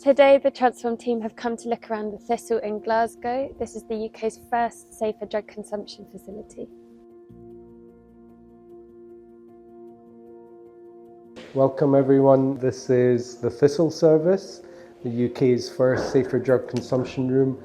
Today, the Transform team have come to look around the Thistle in Glasgow. This is the UK's first safer drug consumption facility. Welcome everyone, this is the Thistle service, the UK's first safer drug consumption room.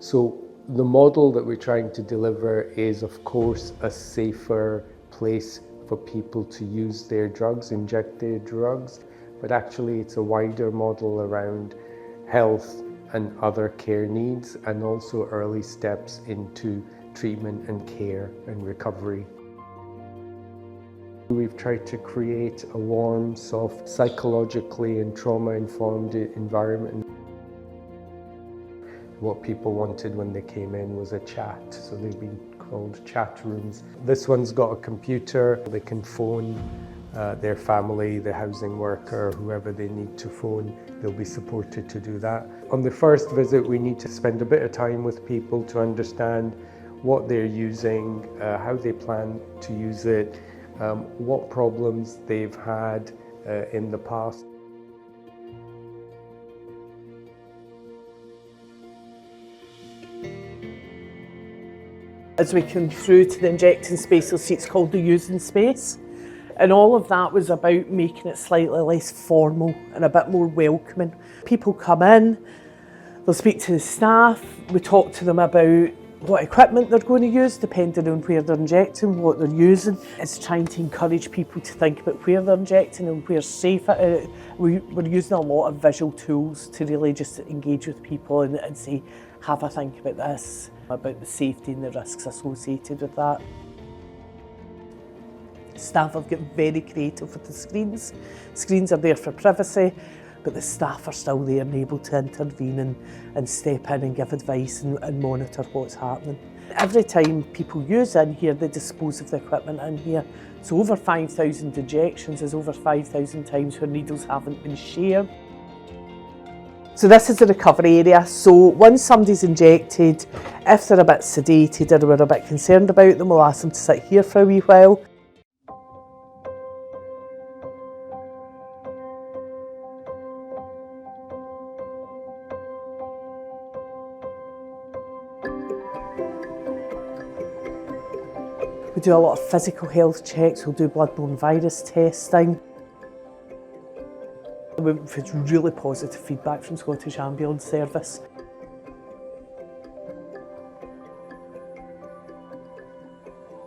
So the model that we're trying to deliver is, of course, a safer place for people to use their drugs, inject their drugs, but actually it's a wider model around health and other care needs, and also early steps into treatment and care and recovery. We've tried to create a warm, soft, psychologically and trauma-informed environment. What people wanted when they came in was a chat, so they've been called chat rooms. This one's got a computer, they can phone their family, the housing worker, whoever they need to phone, they'll be supported to do that. On the first visit, we need to spend a bit of time with people to understand what they're using, how they plan to use it, what problems they've had in the past. As we came through to the injecting space, you'll see it's called the using space. And all of that was about making it slightly less formal and a bit more welcoming. People come in, they'll speak to the staff, we talk to them about what equipment they're going to use, depending on where they're injecting, what they're using. It's trying to encourage people to think about where they're injecting and where's safe. We're using a lot of visual tools to really just engage with people and say, have a think about this, about the safety and the risks associated with that. Staff have got very creative with the screens. Screens are there for privacy, but the staff are still there and able to intervene and step in and give advice and monitor what's happening. Every time people use in here, they dispose of the equipment in here. So over 5,000 injections is over 5,000 times where needles haven't been shared. So this is the recovery area. So once somebody's injected, if they're a bit sedated or we're a bit concerned about them, we'll ask them to sit here for a wee while. We do a lot of physical health checks, we'll do bloodborne virus testing. We've had really positive feedback from Scottish Ambulance Service.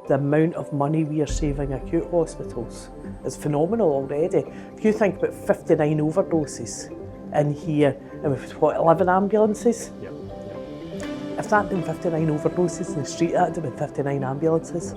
The amount of money we are saving acute hospitals is phenomenal already. If you think about 59 overdoses in here, and we've had, 11 ambulances? Yep. If that had been 59 overdoses in the street, that would have been 59 ambulances.